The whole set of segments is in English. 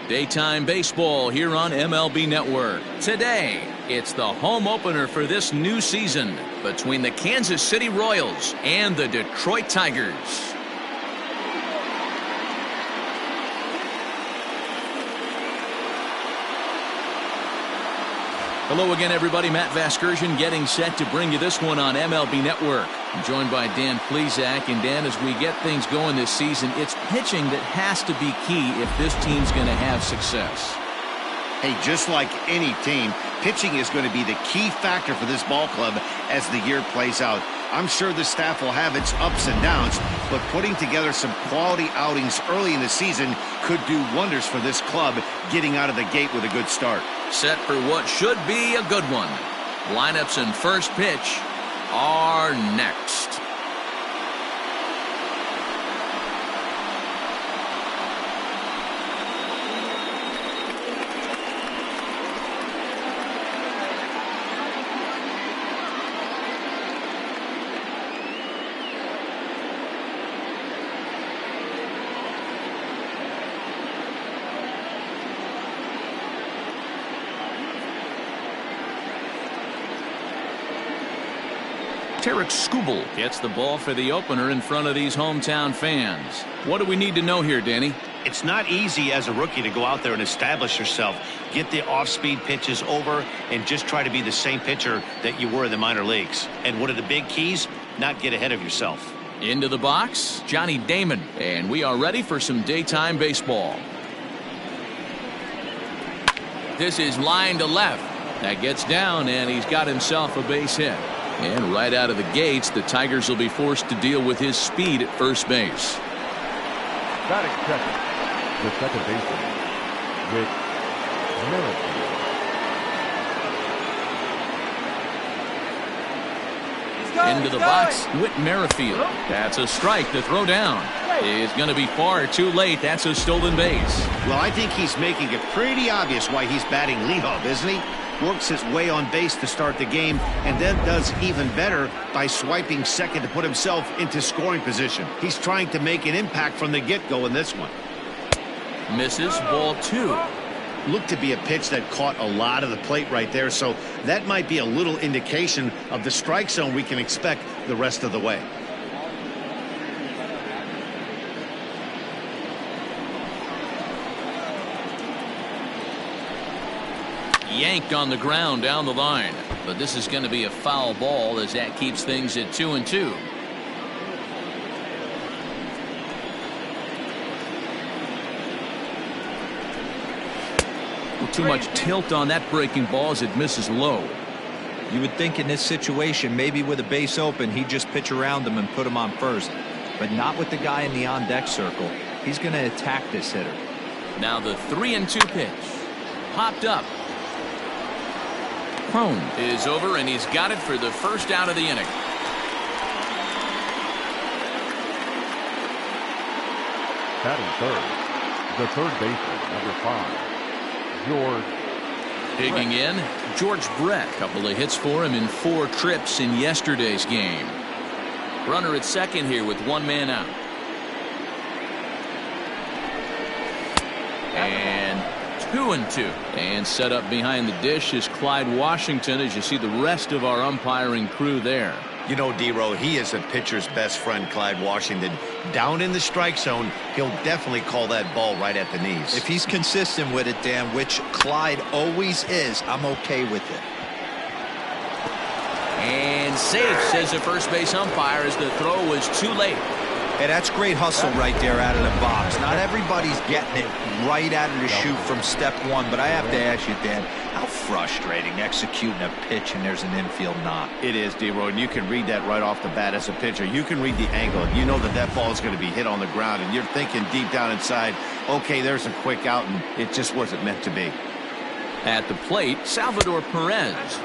Daytime baseball here on MLB Network. Today, it's the home opener for this new season between the Kansas City Royals and the Detroit Tigers. Hello again, everybody. Matt Vasgersian getting set to bring you this one on MLB Network. I'm joined by Dan Plesac. And Dan, as we get things going this season, it's pitching that has to be key if this team's going to have success. Hey, just like any team, pitching is going to be the key factor for this ball club as the year plays out. I'm sure the staff will have its ups and downs, but putting together some quality outings early in the season could do wonders for this club getting out of the gate with a good start. Set for what should be a good one. Lineups and first pitch are next. Tarek Skubal gets the ball for the opener in front of these hometown fans. What do we need to know here, Danny? It's not easy as a rookie to go out there and establish yourself, get the off-speed pitches over, and just try to be the same pitcher that you were in the minor leagues. And one of the big keys, not get ahead of yourself. Into the box, Johnny Damon, and we are ready for some daytime baseball. This is line to left. That gets down, and he's got himself a base hit. And right out of the gates, the Tigers will be forced to deal with his speed at first base. Batting second, the second baseman, Whit Merrifield. Into the box, Whit Merrifield. That's a strike to throw down. It's going to be far too late. That's a stolen base. Well, I think he's making it pretty obvious why he's batting leadoff, isn't he? Works his way on base to start the game, and then does even better by swiping second to put himself into scoring position. He's trying to make an impact from the get-go in this one. Misses, ball two. Looked to be a pitch that caught a lot of the plate right there, so that might be a little indication of the strike zone we can expect the rest of the way. Yanked on the ground down the line, but this is going to be a foul ball as that keeps things at 2-2. Too much tilt on that breaking ball as it misses low. You would think in this situation, maybe with a base open, he'd just pitch around him and put him on first, but not with the guy in the on-deck circle. He's going to attack this hitter. Now the 3-2 pitch popped up. Crone is over, and he's got it for the first out of the inning. Batting third, the third baseman, number 5, George. Digging in, George Brett. Couple of hits for him in 4 trips in yesterday's game. Runner at second here with 1 man out. And 2-2. And set up behind the dish is Clyde Washington, as you see the rest of our umpiring crew there. You know, D-Row, he is a pitcher's best friend, Clyde Washington. Down in the strike zone, he'll definitely call that ball right at the knees. If he's consistent with it, Dan, which Clyde always is, I'm okay with it. And safe, says the first base umpire, as the throw was too late. Hey, that's great hustle right there out of the box. Not everybody's getting it right out of the chute from step one, but I have to ask you, Dan, how frustrating executing a pitch and there's an infield knock. It is, D-Roy, and you can read that right off the bat as a pitcher. You can read the angle. You know that that ball is going to be hit on the ground, and you're thinking deep down inside, okay, there's a quick out, and it just wasn't meant to be. At the plate, Salvador Perez.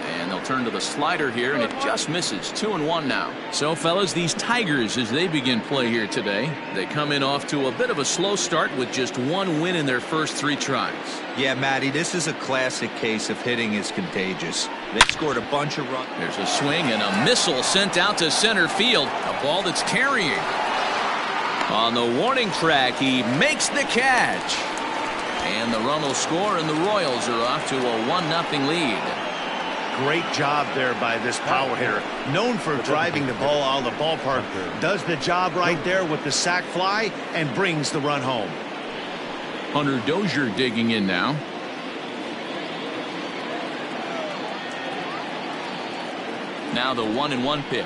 And they'll turn to the slider here, and it just misses. 2-1 now. So, fellas, these Tigers, as they begin play here today, they come in off to a bit of a slow start with just 1 win in their first 3 tries. Yeah, Matty, this is a classic case of hitting is contagious. They've scored a bunch of runs. There's a swing and a missile sent out to center field. A ball that's carrying. On the warning track, he makes the catch. And the run will score, and the Royals are off to a 1-0 lead. Great job there by this power hitter. Known for driving the ball out of the ballpark. Does the job right there with the sac fly and brings the run home. Hunter Dozier digging in now. Now the 1-1 pitch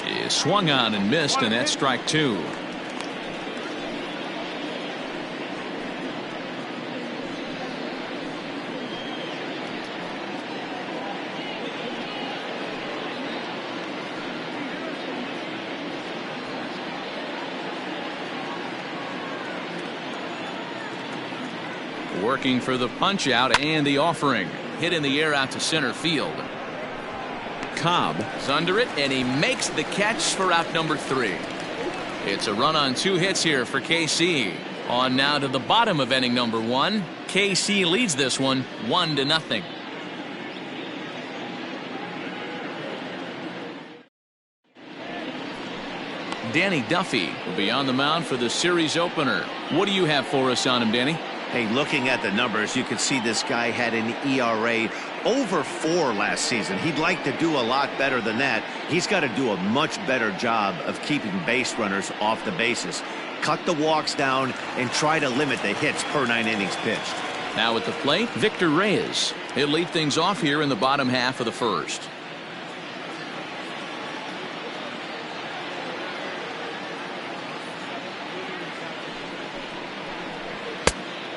is swung on and missed, and that's strike 2. Working for the punch out and the offering. Hit in the air out to center field. Cobb is under it, and he makes the catch for out number 3. It's a run on 2 hits here for KC. On now to the bottom of inning number 1. KC leads this one 1-0. Danny Duffy will be on the mound for the series opener. What do you have for us on him, Danny? Hey, looking at the numbers, you can see this guy had an ERA over 4 last season. He'd like to do a lot better than that. He's got to do a much better job of keeping base runners off the bases. Cut the walks down and try to limit the hits per 9 innings pitched. Now at the plate, Victor Reyes. He'll lead things off here in the bottom half of the first.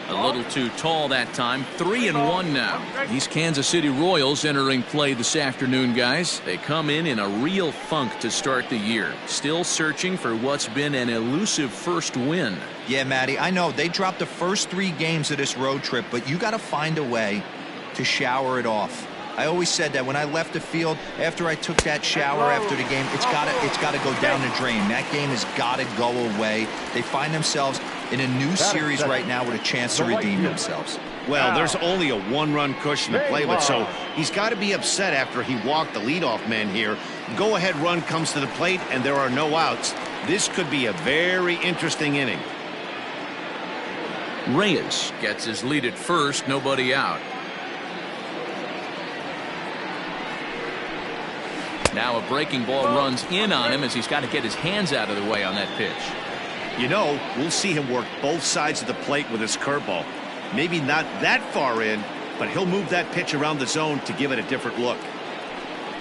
A little too tall that time. 3-1 now. These Kansas City Royals entering play this afternoon, guys. They come in a real funk to start the year. Still searching for what's been an elusive first win. Yeah, Matty, I know they dropped the first 3 games of this road trip, but you got to find a way to shower it off. I always said that when I left the field after I took that shower after the game, it's got to go down the drain. That game has got to go away. They find themselves in a new series right now with a chance to redeem themselves. Well, there's only a 1-run cushion to play with, so he's got to be upset after he walked the leadoff man here. Go-ahead run comes to the plate, and there are no outs. This could be a very interesting inning. Reyes gets his lead at first, nobody out. Now a breaking ball runs in on him as he's got to get his hands out of the way on that pitch. You know, we'll see him work both sides of the plate with his curveball. Maybe not that far in, but he'll move that pitch around the zone to give it a different look.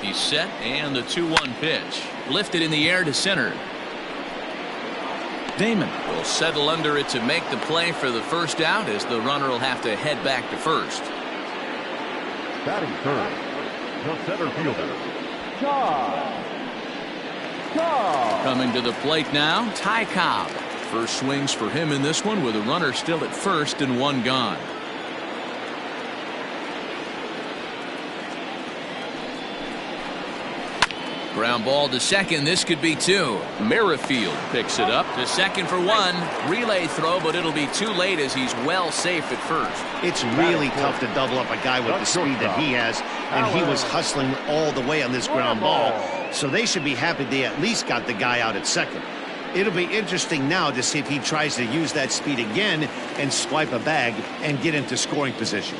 He's set, and the 2-1 pitch. Lifted in the air to center. Damon will settle under it to make the play for the first out as the runner will have to head back to first. Batting third, the center fielder, Coming to the plate now, Ty Cobb. First swings for him in this one with a runner still at first and 1 gone. Ground ball to second. This could be 2. Merrifield picks it up to second for 1. Relay throw, but it'll be too late as he's well safe at first. It's really tough to double up a guy with the speed that he has, and he was hustling all the way on this ground ball, so they should be happy they at least got the guy out at second. It'll be interesting now to see if he tries to use that speed again and swipe a bag and get into scoring position.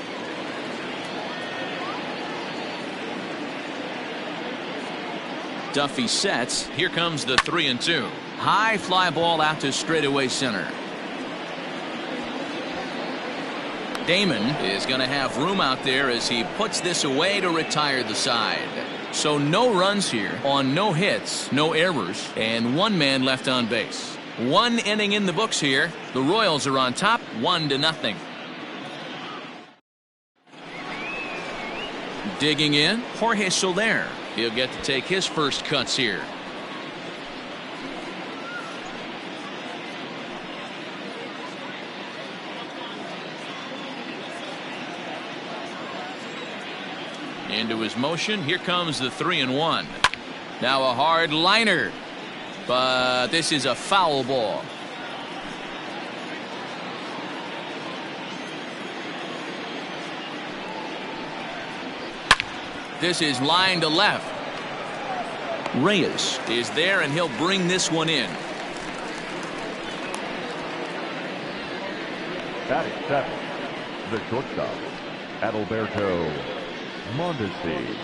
Duffy sets. Here comes the 3-2. High fly ball out to straightaway center. Damon is going to have room out there as he puts this away to retire the side. So no runs here on no hits, no errors, and 1 man left on base. 1 inning in the books here. The Royals are on top 1-0. Digging in, Jorge Soler. He'll get to take his first cuts here. Into his motion. Here comes the 3-1. Now a hard liner, but this is a foul ball. This is line to left. Reyes is there, and he'll bring this one in. batting 7, at shortstop, Adalberto Mondesi.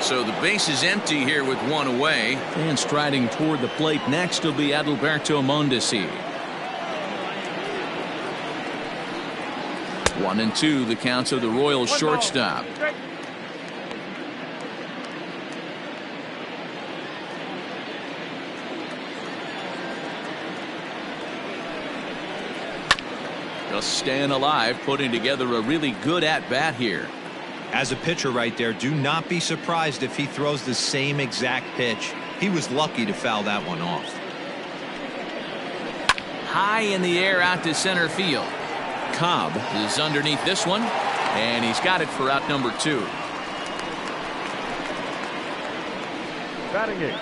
So the base is empty here with one away. And striding toward the plate next will be Adalberto Mondesi. 1-2 the counts of the Royals shortstop. Just staying alive, putting together a really good at-bat here. As a pitcher right there, do not be surprised if he throws the same exact pitch. He was lucky to foul that one off. High in the air out to center field. Cobb is underneath this one, and he's got it for out number 2. Batting eighth,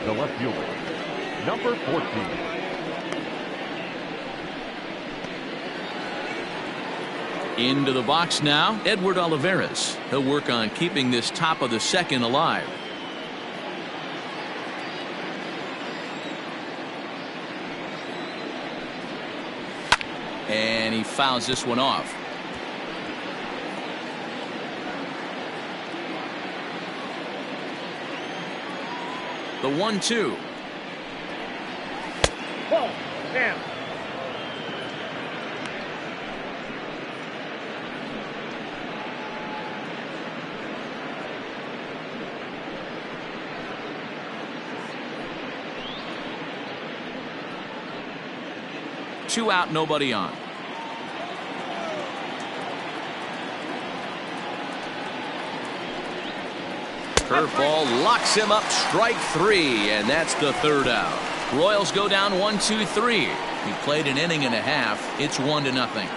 the left fielder, number 14. Into the box now, Edward Olivares. He'll work on keeping this top of the second alive. And he fouls this one off. The 1-2. Ball, down. Two out, nobody on. Curveball locks him up, strike 3, and that's the third out. Royals go down 1-2-3. He played an inning and a half. It's 1-0.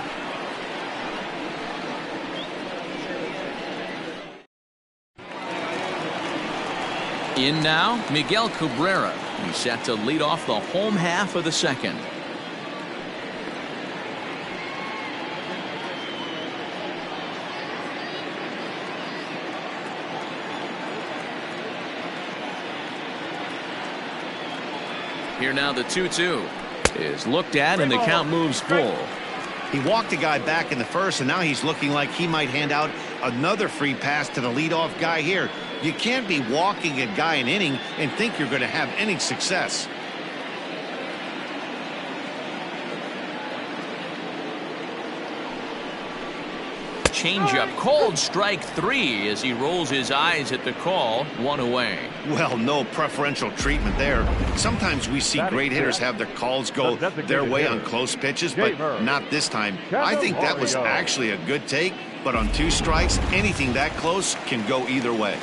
In now, Miguel Cabrera. He's set to lead off the home half of the second. Here now the 2-2 is looked at and the count moves full. He walked a guy back in the first, and now he's looking like he might hand out another free pass to the leadoff guy here. You can't be walking a guy an inning and think you're going to have any success. Changeup, cold, strike 3 as he rolls his eyes at the call. 1 away. Well, no preferential treatment there. Sometimes we see great hitters have their calls go their way on close pitches, but not this time. I think that was actually a good take, but on 2 strikes, anything that close can go either way.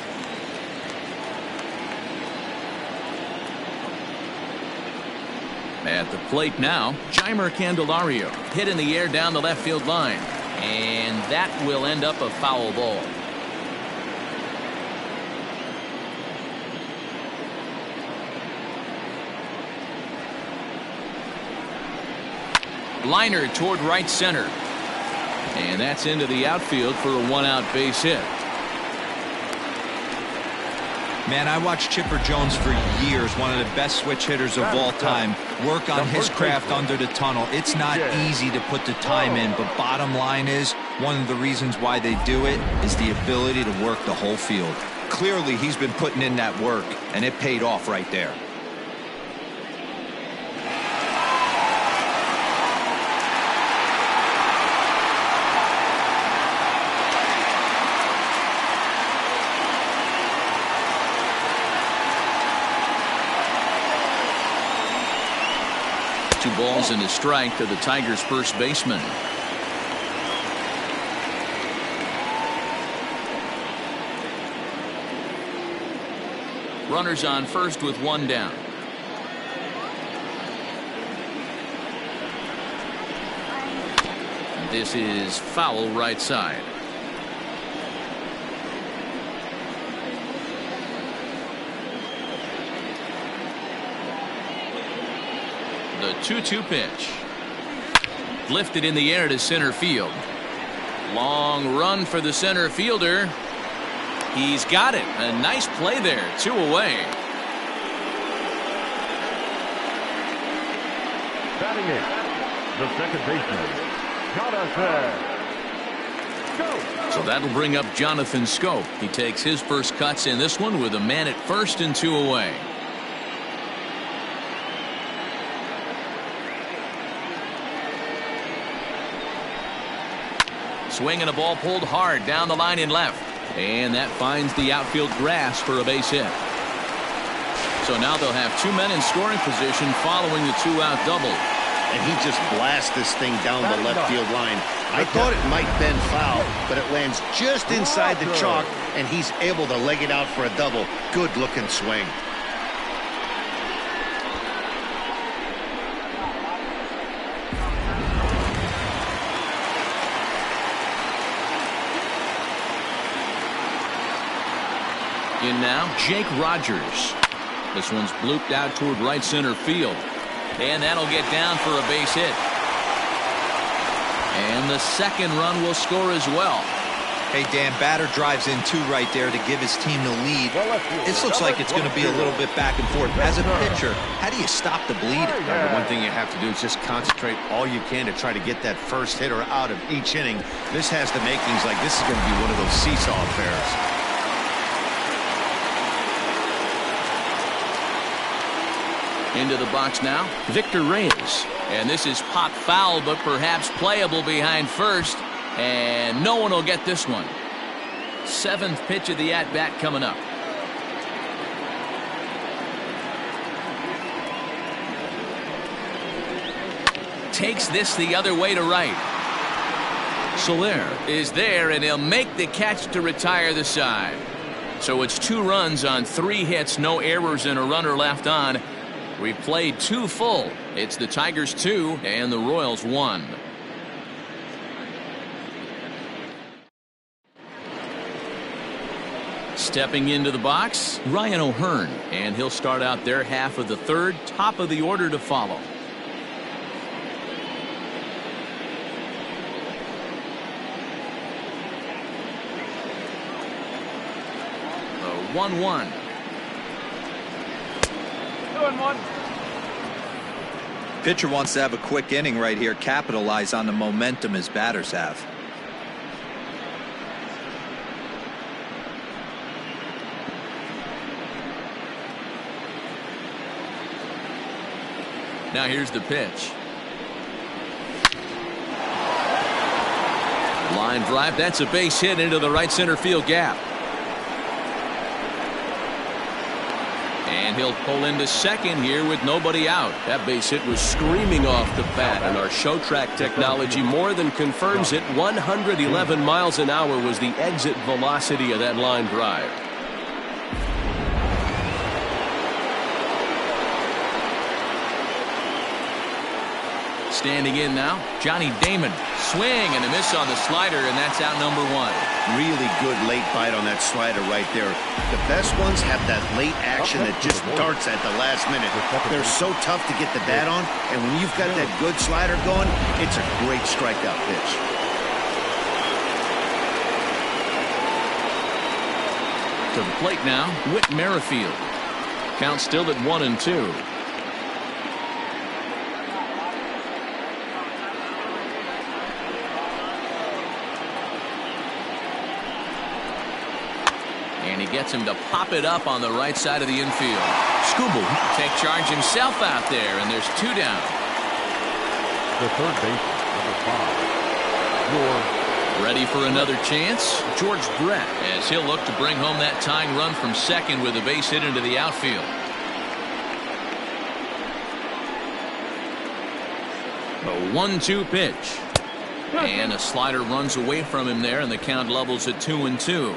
At the plate now, Jeimer Candelario hit in the air down the left field line. And that will end up a foul ball. Liner toward right center. And that's into the outfield for a 1-out base hit. Man, I watched Chipper Jones for years, one of the best switch hitters of all time, work on his craft under the tunnel. It's not easy to put the time in, but bottom line is, one of the reasons why they do it is the ability to work the whole field. Clearly, he's been putting in that work, and it paid off right there. Two balls and a strike to the Tigers' first baseman. Runners on first with 1 down. This is foul right side. The 2-2 pitch. Lifted in the air to center field. Long run for the center fielder. He's got it. A nice play there. 2 away. Batting eighth, the second baseman, Jonathan So that'll bring up Jonathan Scope. He takes his first cuts in this one with a man at first and 2 away. Swinging a ball pulled hard down the line in left. And that finds the outfield grass for a base hit. So now they'll have 2 men in scoring position following the 2-out double. And he just blasts this thing down the left field line. I thought it might bend foul, but it lands just inside the chalk, and he's able to leg it out for a double. Good looking swing. In now, Jake Rogers. This one's blooped out toward right center field. And that'll get down for a base hit. And the second run will score as well. Hey, Dan, batter drives in 2 right there to give his team the lead. This looks like it's going to be a little bit back and forth. As a pitcher, how do you stop the bleeding? The one thing you have to do is just concentrate all you can to try to get that first hitter out of each inning. This has the makings like this is going to be one of those seesaw affairs. Into the box now, Victor Reyes. And this is pop foul, but perhaps playable behind first. And no one will get this one. 7th pitch of the at-bat coming up. Takes this the other way to right. Soler is there, and he'll make the catch to retire the side. So it's 2 runs on 3 hits, no errors, and a runner left on. We've played 2 full. It's the Tigers 2 and the Royals 1. Stepping into the box, Ryan O'Hearn, and he'll start out their half of the 3rd, top of the order to follow. The 1-1. 2-1. Pitcher wants to have a quick inning right here, capitalize on the momentum his batters have. Now here's the pitch. Line drive. That's a base hit into the right center field gap. And he'll pull into second here with nobody out. That base hit was screaming off the bat, and our show track technology more than confirms it. 111 miles an hour was the exit velocity of that line drive. Standing in now, Johnny Damon. Swing and a miss on the slider, and that's out number 1. Really good late bite on that slider right there. The best ones have that late action that just darts at the last minute. They're so tough to get the bat on, and when you've got that good slider going, it's a great strikeout pitch. To the plate now, Whit Merrifield. Count still at 1-2. And he gets him to pop it up on the right side of the infield. Skubal take charge himself out there, and there's 2 down. The third baseman, number 5. Ready for another chance? George Brett, as he'll look to bring home that tying run from second with a base hit into the outfield. A 1-2 pitch. And a slider runs away from him there, and the count levels at 2-2.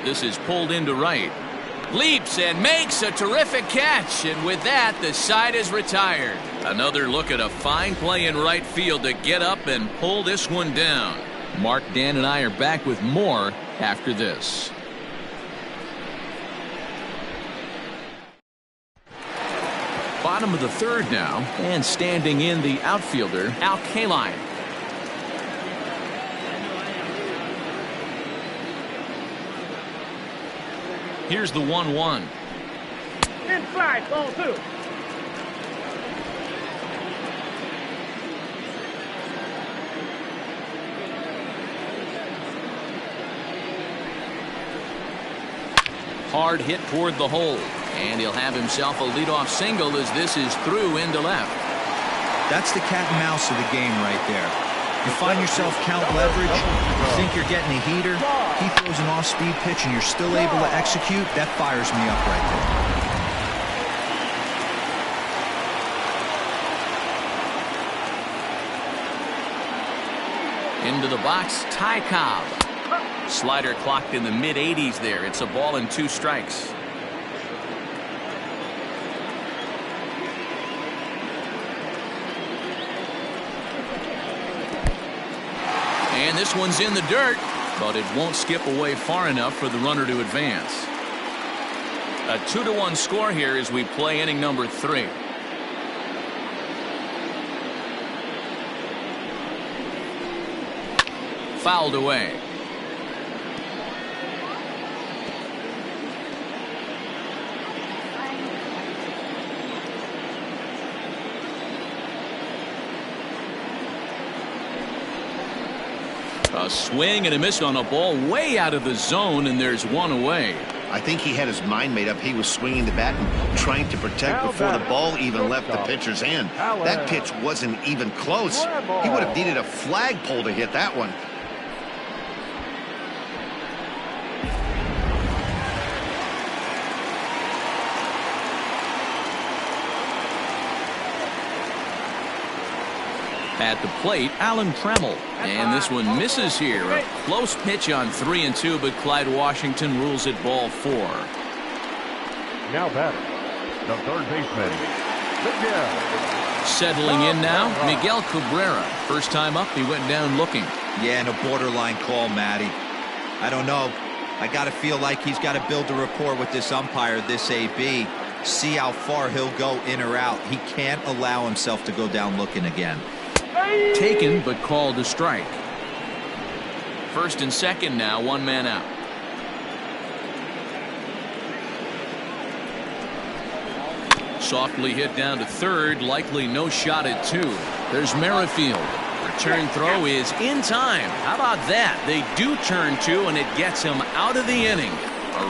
This is pulled into right. Leaps and makes a terrific catch, and with that, the side is retired. Another look at a fine play in right field to get up and pull this one down. Mark, Dan, and I are back with more after this. Bottom of the 3rd now, and standing in the outfielder, Al Kaline. Here's the 1-1. Inside, ball 2. Hard hit toward the hole. And he'll have himself a leadoff single as this is through into left. That's the cat and mouse of the game right there. You find yourself count leverage, you think you're getting a heater, he throws an off-speed pitch and you're still able to execute, that fires me up right there. Into the box, Ty Cobb. Slider clocked in the mid-80s there. It's a ball and 2 strikes. And this one's in the dirt, but it won't skip away far enough for the runner to advance. A 2-1 score here as we play inning number 3. Fouled away. A swing and a miss on a ball way out of the zone, and there's one away. I think he had his mind made up. He was swinging the bat and trying to protect before the ball even left the pitcher's hand. That pitch wasn't even close. He would have needed a flagpole to hit that one. At the plate, Alan Trammell. And this one misses here. A close pitch on 3-2, but Clyde Washington rules it ball 4. Now batter, the third baseman, Miguel. Settling in now, Miguel Cabrera. First time up, he went down looking. Yeah, and a borderline call, Matty. I don't know. I got to feel like he's got to build a rapport with this umpire, this AB. See how far he'll go in or out. He can't allow himself to go down looking again. Taken, but called a strike. First and second now, 1 man out. Softly hit down to third, likely no shot at 2. There's Merrifield. Return throw is in time. How about that? They do turn 2, and it gets him out of the inning.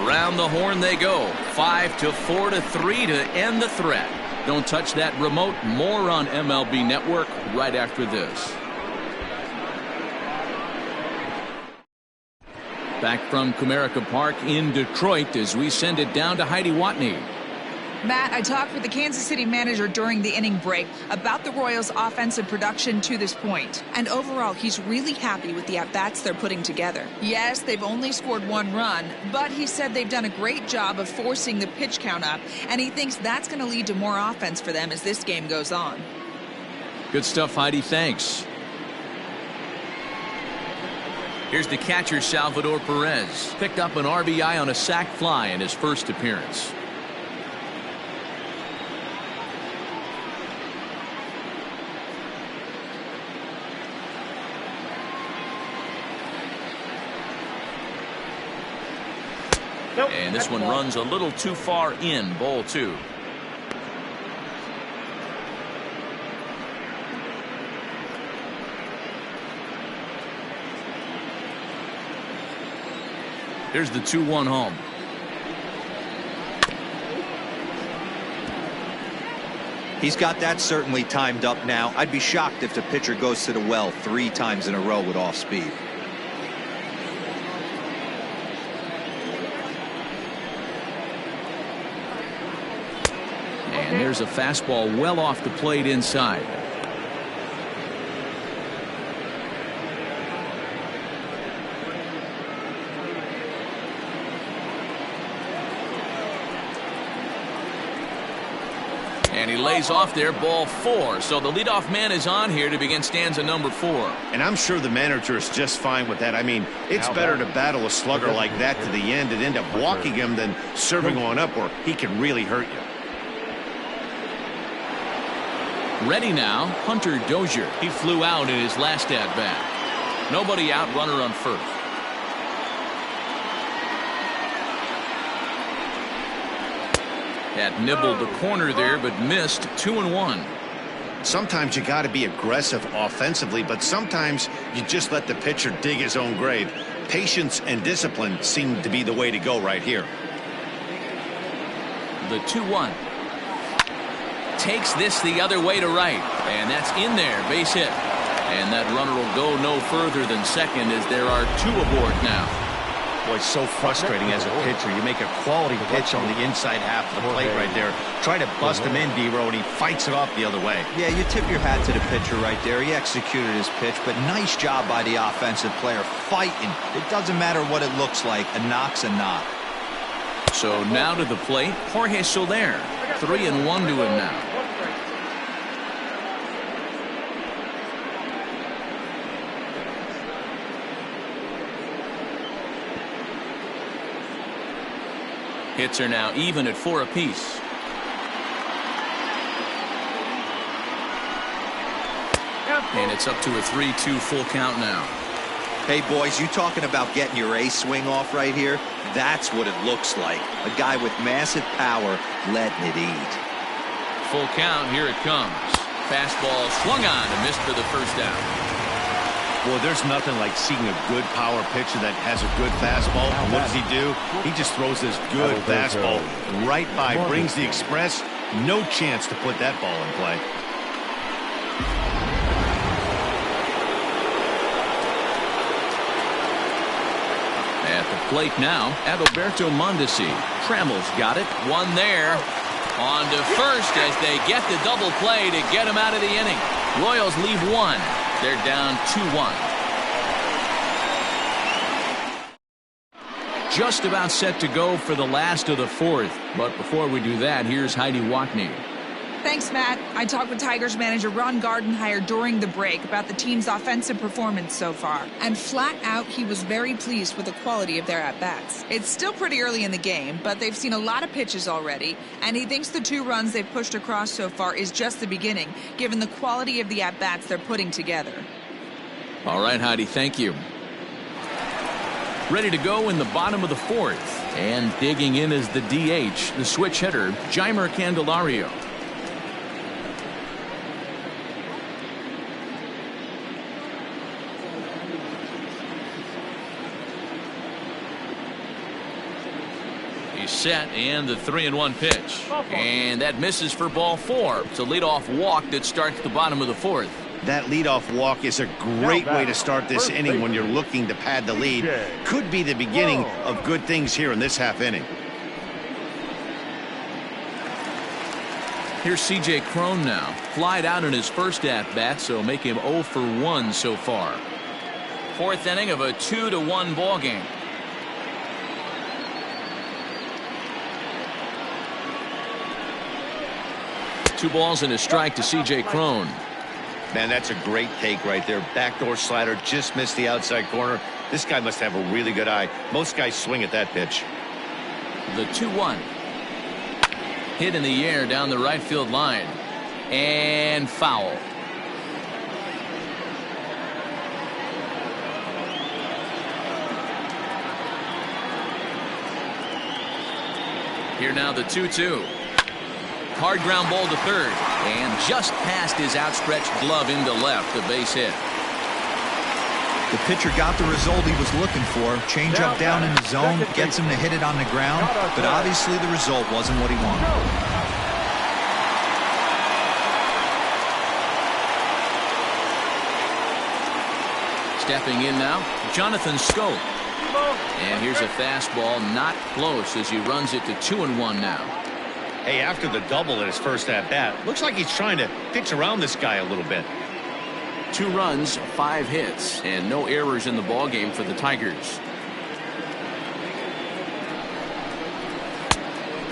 Around the horn they go. 5-4 to 3 to end the threat. Don't touch that remote. More on MLB Network right after this. Back from Comerica Park in Detroit as we send it down to Heidi Watney. Matt, I talked with the Kansas City manager during the inning break about the Royals' offensive production to this point. And overall, he's really happy with the at-bats they're putting together. Yes, they've only scored 1 run, but he said they've done a great job of forcing the pitch count up, and he thinks that's going to lead to more offense for them as this game goes on. Good stuff, Heidi. Thanks. Here's the catcher, Salvador Perez. Picked up an RBI on a sac fly in his first appearance. And this one runs a little too far in, ball 2. Here's the 2-1 home. He's got that certainly timed up now. I'd be shocked if the pitcher goes to the well 3 times in a row with off speed. And there's a fastball well off the plate inside. And he lays off there, ball 4. So the leadoff man is on here to begin stanza number 4. And I'm sure the manager is just fine with that. I mean, it's better to battle a slugger like that to the end and end up walking him than serving on up where he can really hurt you. Ready now, Hunter Dozier. He flew out in his last at-bat. Nobody out, runner on first. That nibbled the corner there, but missed. 2-1. Sometimes you got to be aggressive offensively, but sometimes you just let the pitcher dig his own grave. Patience and discipline seem to be the way to go right here. The 2-1. Takes this the other way to right. And that's in there. Base hit. And that runner will go no further than second as there are 2 aboard now. Boy, it's so frustrating as a pitcher. You make a quality pitch on the inside half of the plate right there. Try to bust him in, D-Row, and he fights it off the other way. Yeah, you tip your hat to the pitcher right there. He executed his pitch, but nice job by the offensive player fighting. It doesn't matter what it looks like. A knock's a knock. So now to the plate, Jorge Soler. 3-1 to him now. Hits are now even at 4 apiece. And it's up to a 3-2 full count now. Hey, boys, you talking about getting your A swing off right here? That's what it looks like. A guy with massive power letting it eat. Full count, here it comes. Fastball swung on and missed for the first down. Well, there's nothing like seeing a good power pitcher that has a good fastball. And what does he do? He just throws this good fastball right by, brings the express. No chance to put that ball in play. At the plate now, Adalberto Mondesi. Trammell's got it. One there. On to first as they get the double play to get him out of the inning. Royals leave 1. They're down 2-1. Just about set to go for the last of the 4th. But before we do that, here's Heidi Watney. Thanks, Matt. I talked with Tigers manager Ron Gardenhire during the break about the team's offensive performance so far. And flat out, he was very pleased with the quality of their at-bats. It's still pretty early in the game, but they've seen a lot of pitches already. And he thinks the 2 runs they've pushed across so far is just the beginning, given the quality of the at-bats they're putting together. All right, Heidi, thank you. Ready to go in the bottom of the 4th. And digging in is the DH, the switch hitter, Jeimer Candelario. Set and the 3-1 pitch, and that misses for ball 4. It's a leadoff walk that starts the bottom of the 4th. That leadoff walk is a great way to start this inning when you're looking to pad the lead. Could be the beginning of good things here in this half inning. Here's C.J. Cron now. Flied out in his first at-bat, so make him 0 for 1 so far. 4th inning of a 2-1 ball game. Two balls and a strike to C.J. Cron. Man, that's a great take right there. Backdoor slider just missed the outside corner. This guy must have a really good eye. Most guys swing at that pitch. The 2-1. Hit in the air down the right field line. And foul. Here now the 2-2. Hard ground ball to third, and just past his outstretched glove into left, the base hit. The pitcher got the result he was looking for. Change up down in the zone, gets him to hit it on the ground, but obviously the result wasn't what he wanted. Stepping in now, Jonathan Schoop. And here's a fastball, not close as he runs it to 2-1 now. Hey, after the double at his first at-bat, looks like he's trying to pitch around this guy a little bit. 2 runs, 5 hits, and no errors in the ballgame for the Tigers.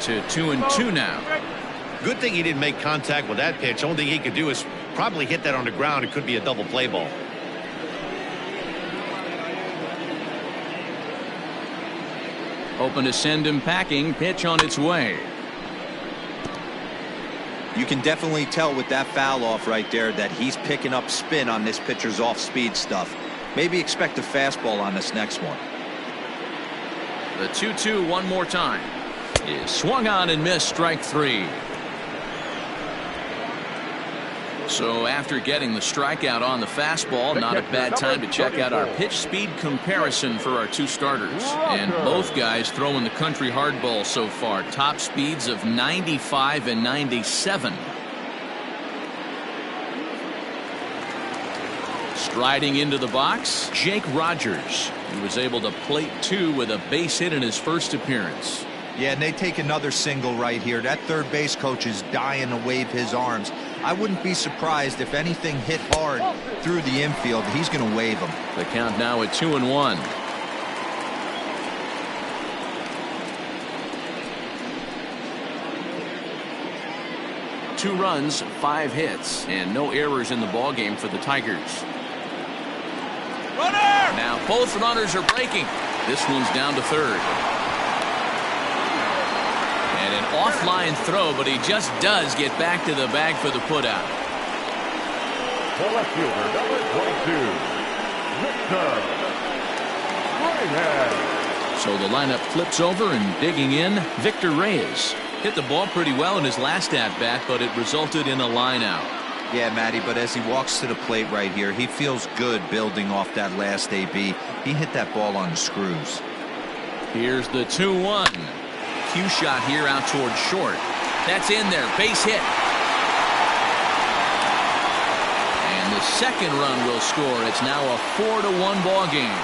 To 2-2 now. Good thing he didn't make contact with that pitch. Only thing he could do is probably hit that on the ground. It could be a double play ball. Open to send him packing. Pitch on its way. You can definitely tell with that foul off right there that he's picking up spin on this pitcher's off-speed stuff. Maybe expect a fastball on this next one. The 2-2 one more time. Is swung on and missed, strike 3. So after getting the strikeout on the fastball, not a bad time to check out our pitch speed comparison for our two starters. And both guys throwing the country hardball so far. Top speeds of 95 and 97. Striding into the box, Jake Rogers. He was able to plate 2 with a base hit in his first appearance. Yeah, and they take another single right here. That third base coach is dying to wave his arms. I wouldn't be surprised if anything hit hard through the infield. He's going to wave them. The count now at 2-1. Two runs, 5 hits, and no errors in the ballgame for the Tigers. Runner! Now both runners are breaking. This one's down to third. And an offline throw, but he just does get back to the bag for the putout. The left fielder, number 22, Victor Reyes. So the lineup flips over, and digging in, Victor Reyes. Hit the ball pretty well in his last at-bat, but it resulted in a line out. Yeah, Matty, but as he walks to the plate right here, he feels good building off that last AB. He hit that ball on the screws. Here's the 2-1. Cue shot here out towards short. That's in there. Base hit. And the second run will score. It's now a 4-1 ball game.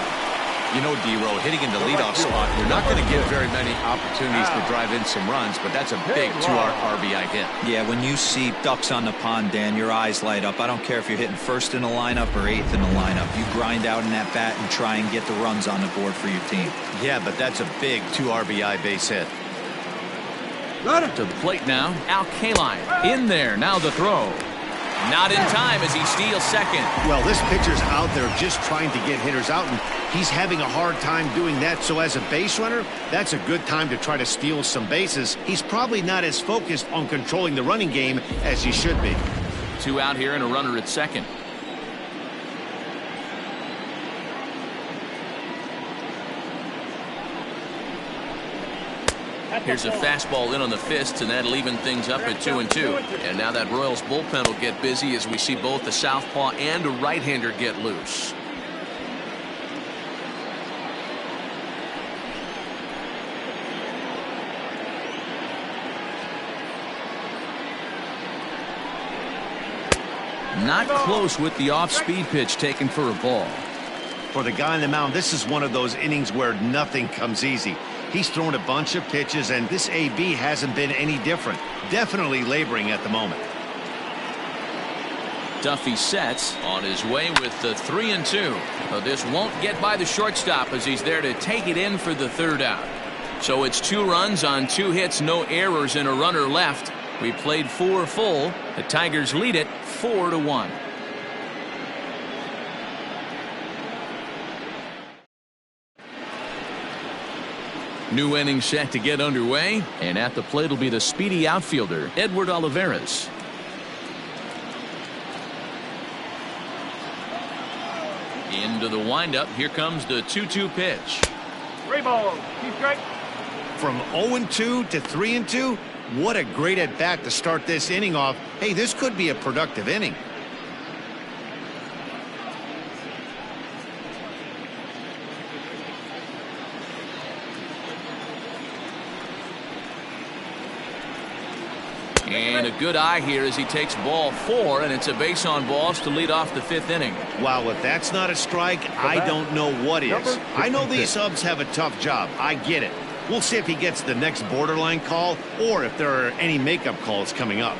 You know, D-Row, hitting in the leadoff spot, you're not going to get very many opportunities to drive in some runs, but that's a big 2 RBI hit. Yeah, when you see ducks on the pond, Dan, your eyes light up. I don't care if you're hitting first in the lineup or 8th in the lineup. You grind out in that bat and try and get the runs on the board for your team. Yeah, but that's a big 2 RBI base hit. To the plate now, Al Kaline in there. Now the throw. Not in time as he steals second. Well, this pitcher's out there just trying to get hitters out, and he's having a hard time doing that. So as a base runner, that's a good time to try to steal some bases. He's probably not as focused on controlling the running game as he should be. 2 out here and a runner at second. Here's a fastball in on the fists, and that'll even things up at 2-2. And now that Royals bullpen will get busy as we see both the southpaw and a right-hander get loose. Not close with the off-speed pitch taken for a ball. For the guy on the mound, this is one of those innings where nothing comes easy. He's thrown a bunch of pitches, and this AB hasn't been any different. Definitely laboring at the moment. Duffy sets on his way with the 3-2. But this won't get by the shortstop as he's there to take it in for the third out. So it's 2 runs on 2 hits, no errors, and a runner left. We played 4 full. The Tigers lead it 4-1. New inning set to get underway, and at the plate will be the speedy outfielder, Edward Olivares. Into the windup. Here comes the 2-2 pitch. 3 balls. Keep straight. From 0-2 to 3-2, what a great at-bat to start this inning off. Hey, this could be a productive inning. And a good eye here as he takes ball 4, and it's a base on balls to lead off the 5th inning. Wow, if that's not a strike, I don't know what is. I know these subs have a tough job. I get it. We'll see if he gets the next borderline call or if there are any makeup calls coming up.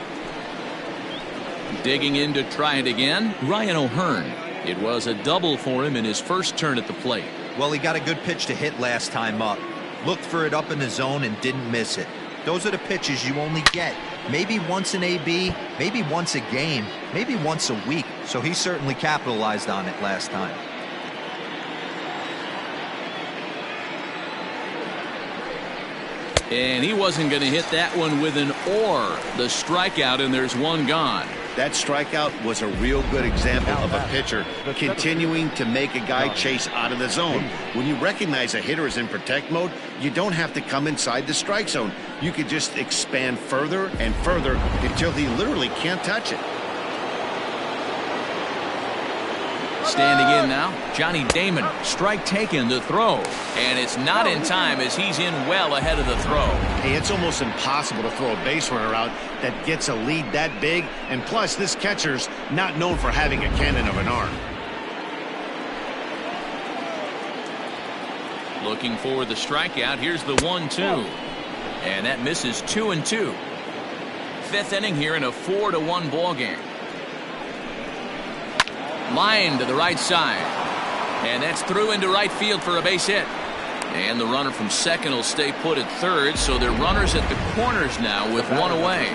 Digging in to try it again, Ryan O'Hearn. It was a double for him in his first turn at the plate. Well, he got a good pitch to hit last time up. Looked for it up in the zone and didn't miss it. Those are the pitches you only get maybe once an AB, maybe once a game, maybe once a week. So he certainly capitalized on it last time. And he wasn't going to hit that one with an or. The strikeout, and there's one gone. That strikeout was a real good example of a pitcher continuing to make a guy chase out of the zone. When you recognize a hitter is in protect mode, you don't have to come inside the strike zone. You could just expand further and further until he literally can't touch it. Standing in now, Johnny Damon. Strike taken, the throw. And it's not in time as he's in well ahead of the throw. Hey, it's almost impossible to throw a base runner out that gets a lead that big. And plus, this catcher's not known for having a cannon of an arm. Looking for the strikeout. Here's the 1-2. And that misses 2-2. Fifth inning here in a 4-1 ball game. Line to the right side. And that's through into right field for a base hit. And the runner from second will stay put at third, so they're runners at the corners now with one away.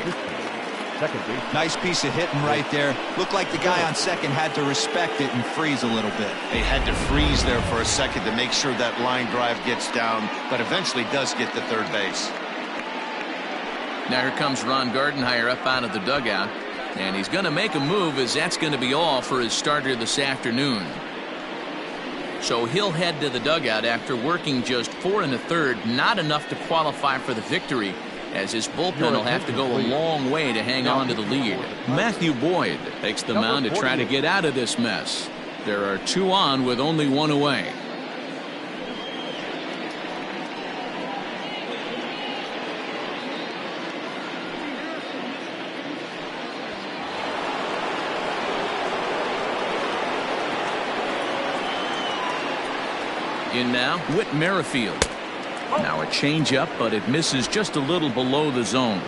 Nice piece of hitting right there. Looked like the guy on second had to respect it and freeze a little bit. They had to freeze there for a second to make sure that line drive gets down, but eventually does get to third base. Now here comes Ron Gardenhire up out of the dugout, and he's going to make a move, as that's going to be all for his starter this afternoon. So he'll head to the dugout after working just 4 1/3, not enough to qualify for the victory, as his bullpen will have to go a long way to hang on to the lead. Matthew Boyd takes the mound to try to get out of this mess. There are 2 on with only 1 away. In now, Whit Merrifield. Now a changeup, but it misses just a little below the zone.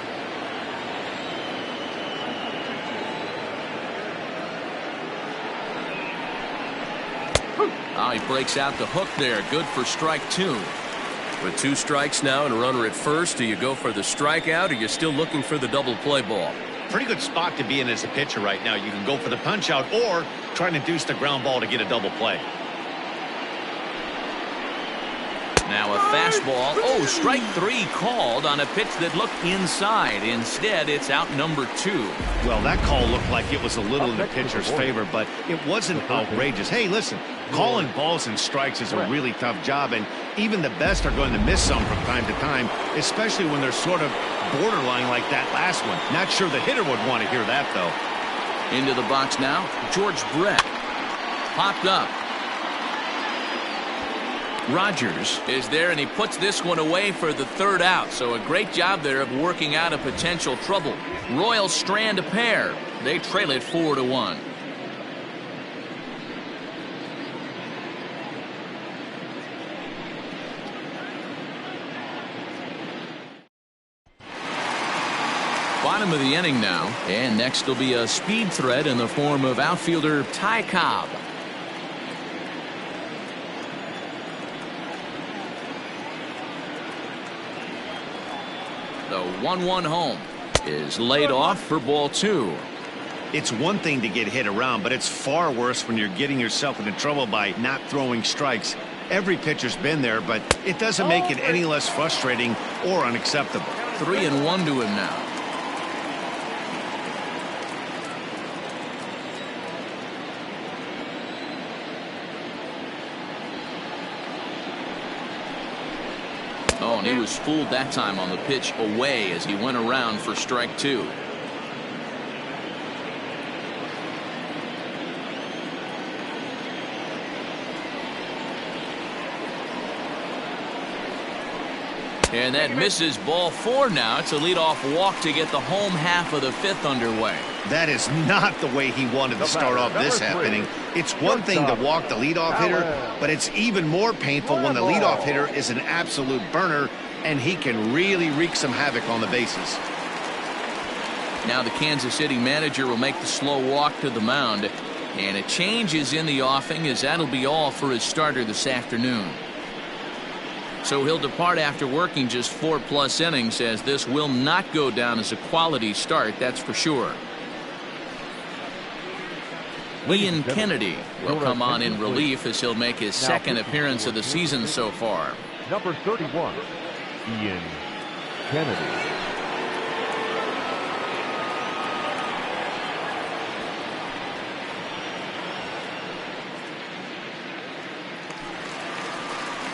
He breaks out the hook there. Good for strike 2. With 2 strikes now and a runner at first, do you go for the strikeout, or you're still looking for the double play ball? Pretty good spot to be in as a pitcher right now. You can go for the punch out or try and induce the ground ball to get a double play. Now a fastball. Oh, strike 3 called on a pitch that looked inside. Instead, it's out number 2. Well, that call looked like it was a little in the pitcher's favor, but it wasn't outrageous. Hey, listen, calling balls and strikes is a really tough job, and even the best are going to miss some from time to time, especially when they're sort of borderline like that last one. Not sure the hitter would want to hear that, though. Into the box now, George Brett. Popped up. Rogers is there, and he puts this one away for the 3rd out. So a great job there of working out a potential trouble. Royals strand a pair. They trail it 4-1. Bottom of the inning now, and next will be a speed threat in the form of outfielder Ty Cobb. The 1-1 home is laid off for ball 2. It's one thing to get hit around, but it's far worse when you're getting yourself into trouble by not throwing strikes. Every pitcher's been there, but it doesn't make it any less frustrating or unacceptable. 3-1 to him now. Oh, and he was fooled that time on the pitch away as he went around for strike 2. And that misses ball 4 now. It's a leadoff walk to get the home half of the 5th underway. That is not the way he wanted to start off this half inning. It's one thing to walk the leadoff hitter, but it's even more painful when the leadoff hitter is an absolute burner, and he can really wreak some havoc on the bases. Now the Kansas City manager will make the slow walk to the mound, and a change is in the offing, as that'll be all for his starter this afternoon. So he'll depart after working just 4+ innings, as this will not go down as a quality start, that's for sure. Ian Kennedy will come on in relief as he'll make his 2nd appearance of the season so far. Number 31, Ian Kennedy.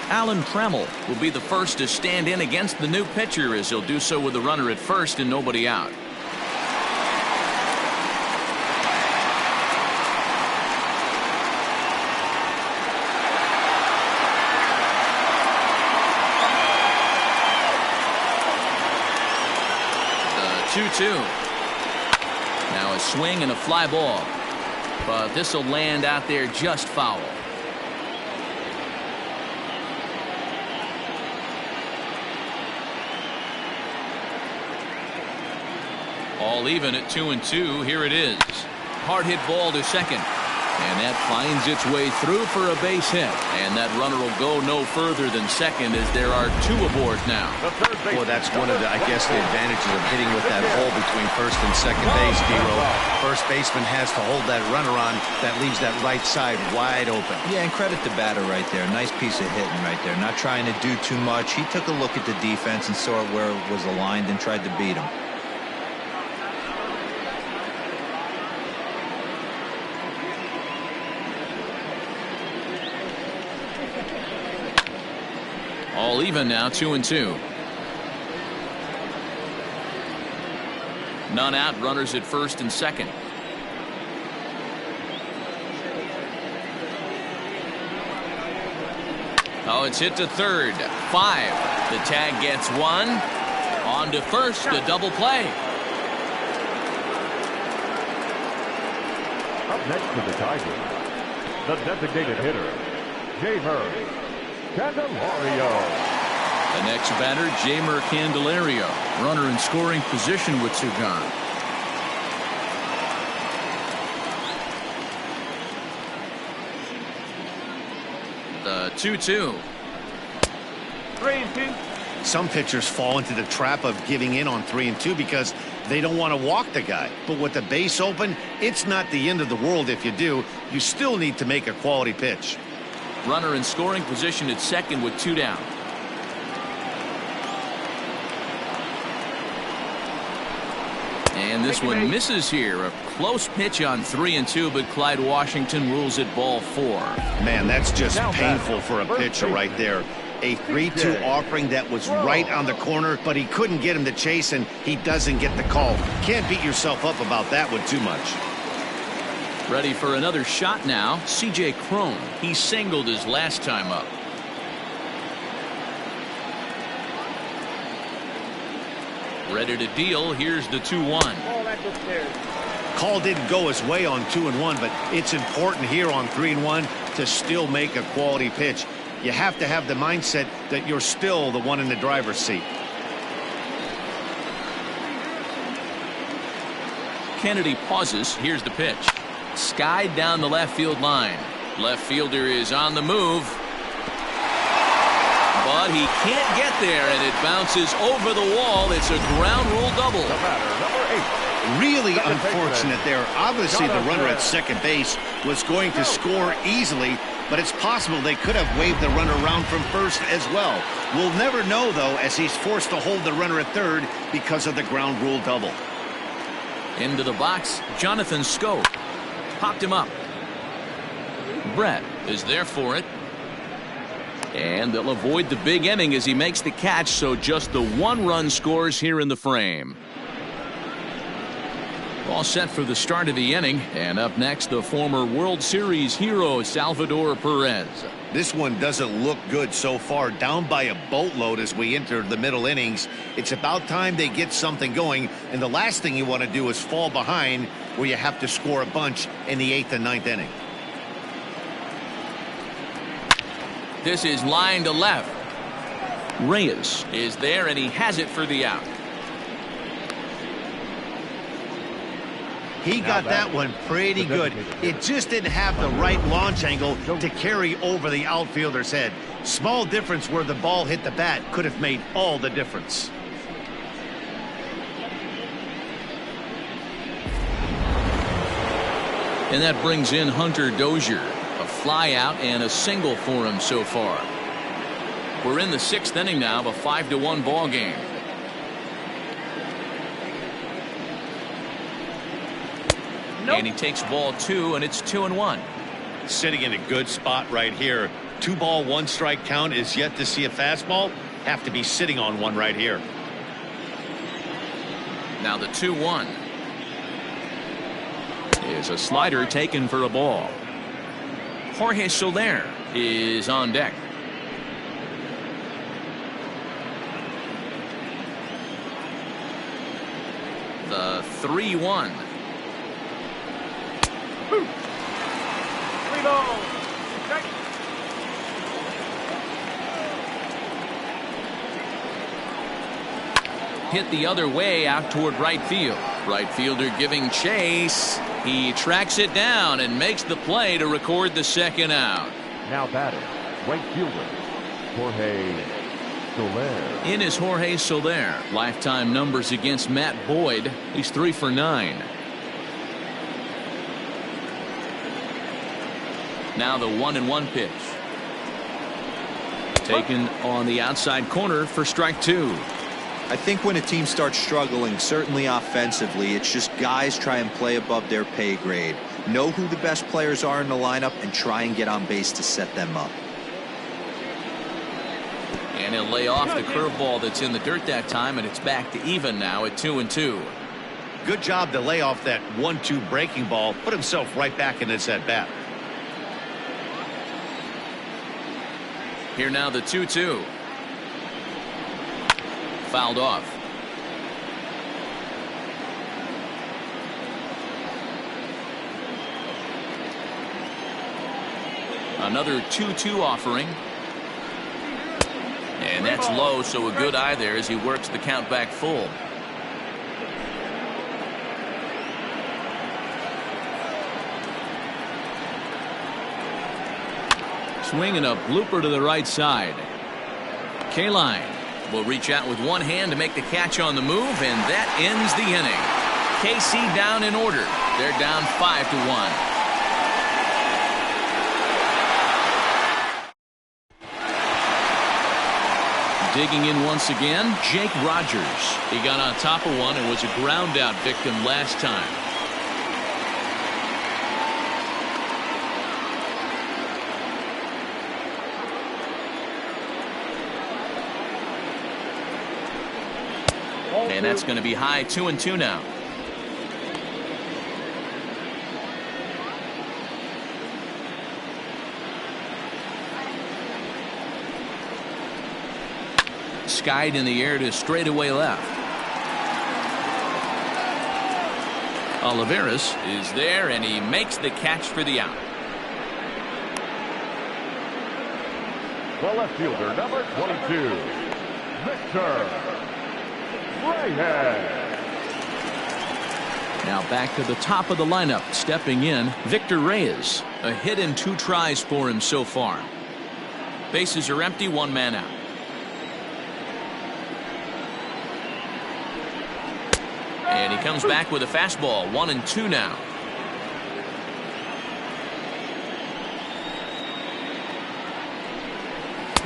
Alan Trammell will be the first to stand in against the new pitcher, as he'll do so with the runner at first and nobody out. 2-2. Now a swing and a fly ball. But this will land out there just foul. All even at 2-2. Here it is. Hard hit ball to second. And that finds its way through for a base hit. And that runner will go no further than second as there are two aboard now. Well, that's one of the, I guess, the advantages of hitting with that hole between first and second base, D-Row. First baseman has to hold that runner on. That leaves that right side wide open. Yeah, and credit the batter right there. Nice piece of hitting right there. Not trying to do too much. He took a look at the defense and saw where it was aligned and tried to beat him. All even now, 2-2. None out, runners at first and second. Oh, it's hit to third. 5. The tag gets 1. On to first, the double play. Up next to the Tigers, the designated hitter, Jamer Candelario. The next batter, Jamer Candelario. Runner in scoring position with two gone. The 2-2. 3-2. Some pitchers fall into the trap of giving in on 3-2 because they don't want to walk the guy. But with the base open, it's not the end of the world if you do. You still need to make a quality pitch. Runner in scoring position at second with 2 down. And this one misses here. A close pitch on 3-2, but Clyde Washington rules it ball 4. Man, that's just painful for a pitcher right there. A 3-2 offering that was right on the corner, but he couldn't get him to chase, and he doesn't get the call. Can't beat yourself up about that one too much. Ready for another shot now. C.J. Cron. He singled his last time up. Ready to deal. Here's the 2-1. Call didn't go his way on 2-1, but it's important here on 3-1 to still make a quality pitch. You have to have the mindset that you're still the one in the driver's seat. Kennedy pauses. Here's the pitch. Skied down the left field line. Left fielder is on the move. But he can't get there, and it bounces over the wall. It's a ground rule double. The batter, number 8. Really unfortunate there. Obviously, the runner at second base was going to score easily, but it's possible they could have waved the runner around from first as well. We'll never know, though, as he's forced to hold the runner at third because of the ground rule double. Into the box, Jonathan Scope. Popped him up. Brett is there for it. And they'll avoid the big inning as he makes the catch, so just the 1 run scores here in the frame. All set for the start of the inning, and up next, the former World Series hero, Salvador Perez. This one doesn't look good so far, down by a boatload as we enter the middle innings. It's about time they get something going, and the last thing you want to do is fall behind where you have to score a bunch in the 8th and 9th inning. This is line to left. Reyes is there, and he has it for the out. He got that one pretty good. It just didn't have the right launch angle to carry over the outfielder's head. Small difference where the ball hit the bat could have made all the difference. And that brings in Hunter Dozier. A fly out and a single for him so far. We're in the 6th inning now of a 5-1 ball game. And he takes ball 2, and it's 2-1. Sitting in a good spot right here. 2 ball, 1 strike count is yet to see a fastball. Have to be sitting on one right here. Now the 2-1 is a slider taken for a ball. Jorge Soler is on deck. 3-1. Hit the other way out toward right field. Right fielder giving chase. He tracks it down and makes the play to record the second out. Now batting, right fielder, Jorge Soler. In is Jorge Soler. Lifetime numbers against Matt Boyd. He's 3 for 9. Now the 1-1 pitch. Taken on the outside corner for strike 2. I think when a team starts struggling, certainly offensively, it's just guys try and play above their pay grade. Know who the best players are in the lineup and try and get on base to set them up. And he'll lay off the curveball that's in the dirt that time, and it's back to even now at 2-2. Good job to lay off that 1-2 breaking ball. Put himself right back in this at bat. Here now the 2-2. Fouled off. Another 2-2 offering. And that's low, so a good eye there as he works the count back full. Swing and a blooper to the right side. Kaline will reach out with one hand to make the catch on the move, and that ends the inning. KC down in order. They're down 5-1. Digging in once again, Jake Rogers. He got on top of one and was a ground out victim last time. And that's going to be high 2-2 now. Skied in the air to straightaway left. Olivares is there, and he makes the catch for the out. The left fielder, number 22, Victor Reyes. Now back to the top of the lineup. Stepping in, Victor Reyes. A hit in 2 tries for him so far. Bases are empty, 1 man out. And he comes back with a fastball. 1-2 now.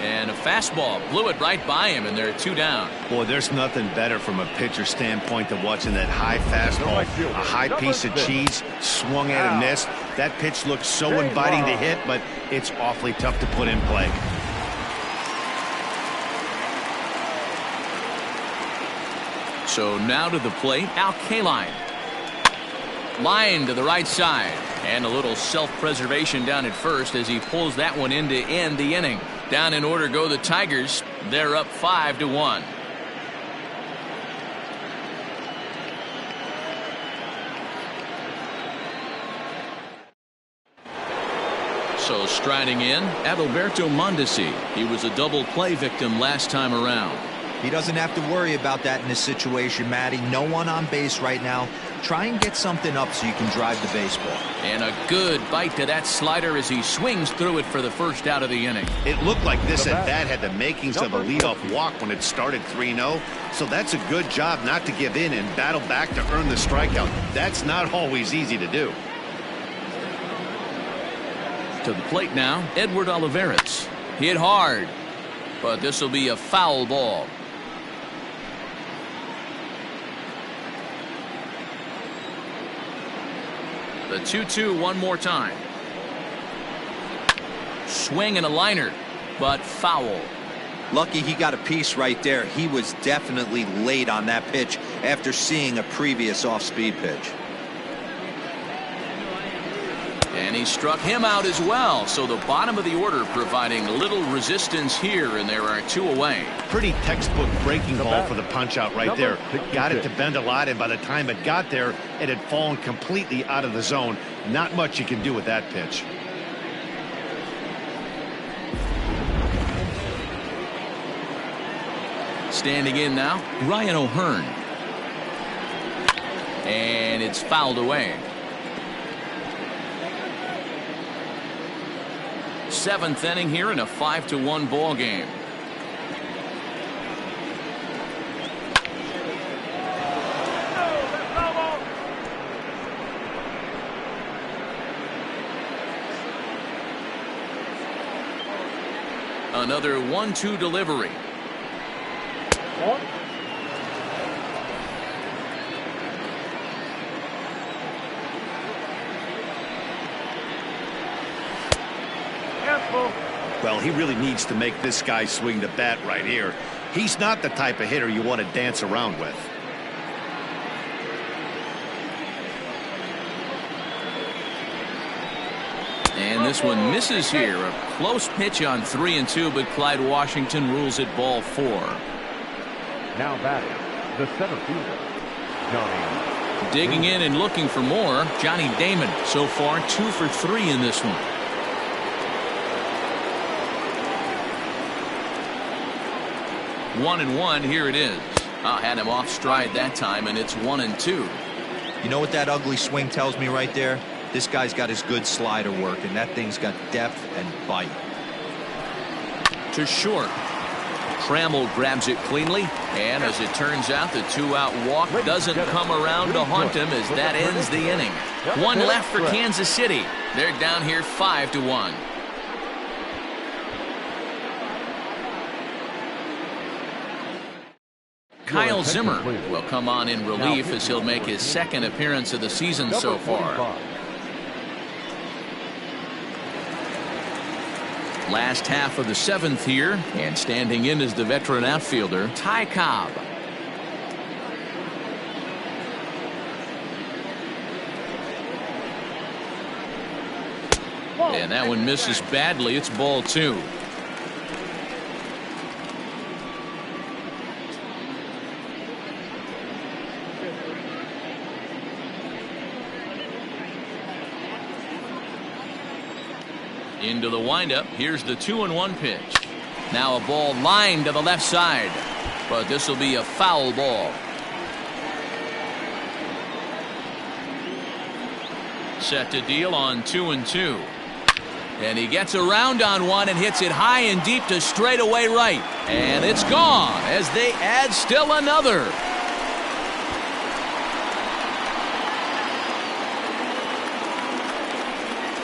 And a fastball blew it right by him, and they're 2 down. Boy, there's nothing better from a pitcher standpoint than watching that high fastball, a high piece of cheese, swung at and missed. That pitch looks so inviting to hit, but it's awfully tough to put in play. So now to the plate, Al Kaline. Line to the right side, and a little self-preservation down at first as he pulls that one in to end the inning. Down in order go the Tigers. They're up 5-1. So striding in, Adalberto Mondesi. He was a double play victim last time around. He doesn't have to worry about that in this situation, Matty. No one on base right now. Try and get something up so you can drive the baseball. And a good bite to that slider as he swings through it for the first out of the inning. It looked like this at bat had the makings of a leadoff walk when it started 3-0. So that's a good job not to give in and battle back to earn the strikeout. That's not always easy to do. To the plate now, Edward Olivares. Hit hard, but this will be a foul ball. The 2-2 one more time. Swing and a liner, but foul. Lucky he got a piece right there. He was definitely late on that pitch after seeing a previous off-speed pitch. And he struck him out as well. So the bottom of the order providing little resistance here, and there are 2 away. Pretty textbook breaking ball for the punch out right there. Got it to bend a lot, and by the time it got there, it had fallen completely out of the zone. Not much you can do with that pitch. Standing in now, Ryan O'Hearn. And it's fouled away. 7th inning here in a 5-1 ball game. Another 1-2 delivery. Well, he really needs to make this guy swing the bat right here. He's not the type of hitter you want to dance around with. And this one misses here. A close pitch on 3-2, but Clyde Washington rules it ball 4. Now batting, the center fielder, Johnny. Digging in and looking for more, Johnny Damon. So far 2 for 3 in this one. 1-1. Here it is. Had him off stride that time, and it's 1-2. You know what that ugly swing tells me right there? This guy's got his good slider work, and that thing's got depth and bite. To short. Trammell grabs it cleanly, and as it turns out, the 2-out walk doesn't come around to haunt him as that ends the inning. 1 left for Kansas City. They're down here 5-1. Kyle Zimmer will come on in relief as he'll make his 2nd appearance of the season so far. Last half of the 7th here, and standing in is the veteran outfielder, Ty Cobb. And that one misses badly. It's ball 2. Into the windup. Here's the 2-1 pitch. Now a ball lined to the left side, but this will be a foul ball. Set to deal on 2-2. And he gets around on one and hits it high and deep to straightaway right. And it's gone as they add still another.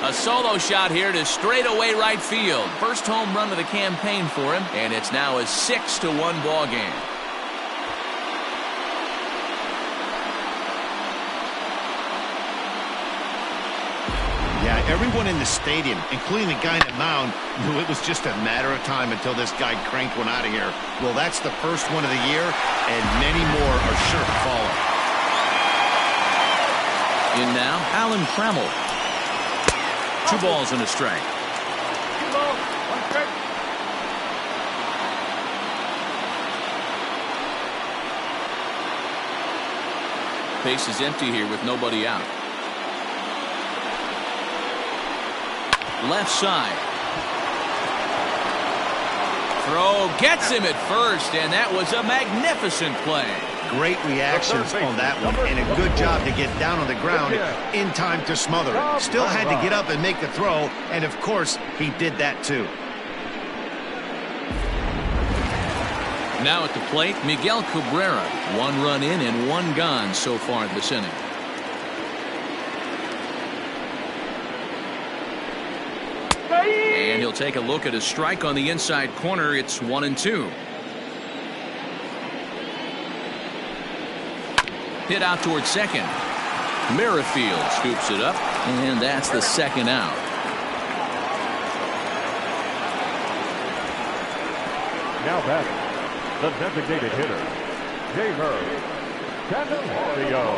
A solo shot here to straightaway right field. First home run of the campaign for him, and it's now a 6-1 ball game. Yeah, everyone in the stadium, including the guy in the mound, knew it was just a matter of time until this guy cranked one out of here. Well, that's the first one of the year, and many more are sure to follow. In now, Alan Trammell. 2 balls and a strike. 2 balls, 1 strike. Base is empty here with nobody out. Left side. Throw gets him at first, and that was a magnificent play. Great reactions on that one, and a good job to get down on the ground in time to smother it. Still had to get up and make the throw, and of course, he did that too. Now at the plate, Miguel Cabrera. 1 run in and 1 gone so far this inning. And he'll take a look at a strike on the inside corner. It's 1-2. Hit out towards second. Merrifield scoops it up, and that's the 2nd out. Now batting, the designated hitter, J. Candelario.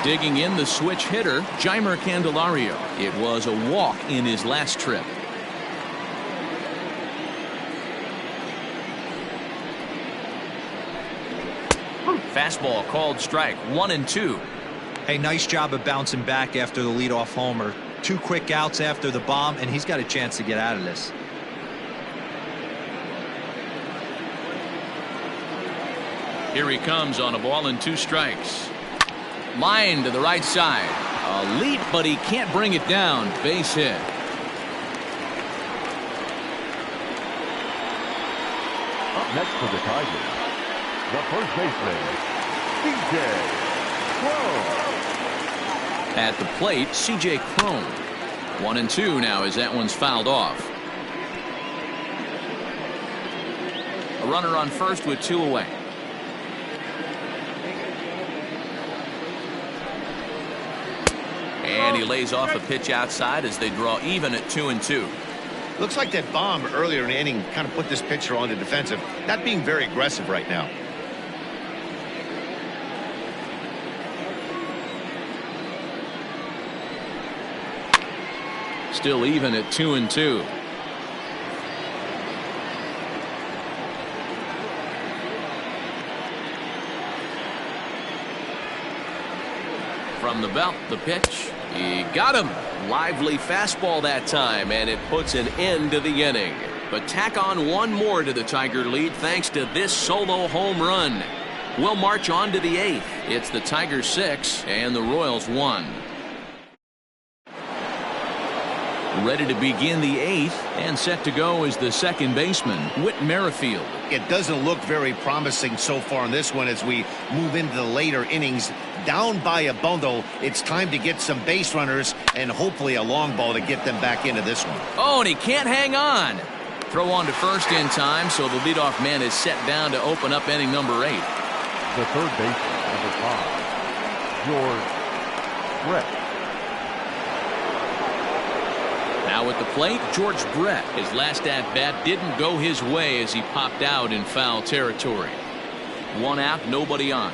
Digging in, the switch hitter, Jeimer Candelario. It was a walk in his last trip. Fastball called strike, 1-2. Hey, nice job of bouncing back after the leadoff homer. 2 quick outs after the bomb, and he's got a chance to get out of this. Here he comes on a ball and 2 strikes. Line to the right side. A leap, but he can't bring it down. Base hit. Up next for the Tigers, the first baseman, C.J. Cron. At the plate, C.J. Cron. 1-2 now as that one's fouled off. A runner on first with 2 away. And he lays off a pitch outside as they draw even at 2-2. Looks like that bomb earlier in the inning kind of put this pitcher on the defensive, not being very aggressive right now. Still even at 2-2. From the belt, the pitch. He got him. Lively fastball that time, and it puts an end to the inning. But tack on one more to the Tiger lead thanks to this solo home run. We'll march on to the 8th. It's the Tigers 6 and the Royals 1. Ready to begin the 8th and set to go is the second baseman, Whit Merrifield. It doesn't look very promising so far in this one as we move into the later innings. Down by a bundle, it's time to get some base runners and hopefully a long ball to get them back into this one. Oh, and he can't hang on. Throw on to first in time, so the leadoff man is set down to open up inning number 8. The third baseman, number 5, George Brett. Now at the plate, George Brett. His last at-bat didn't go his way as he popped out in foul territory. 1 out, nobody on.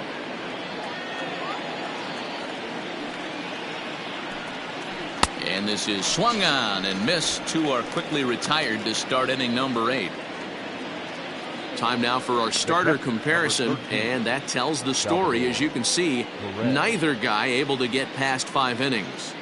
And this is swung on and missed. 2 are quickly retired to start inning number 8. Time now for our starter comparison, and that tells the story. As you can see, neither guy able to get past 5 innings.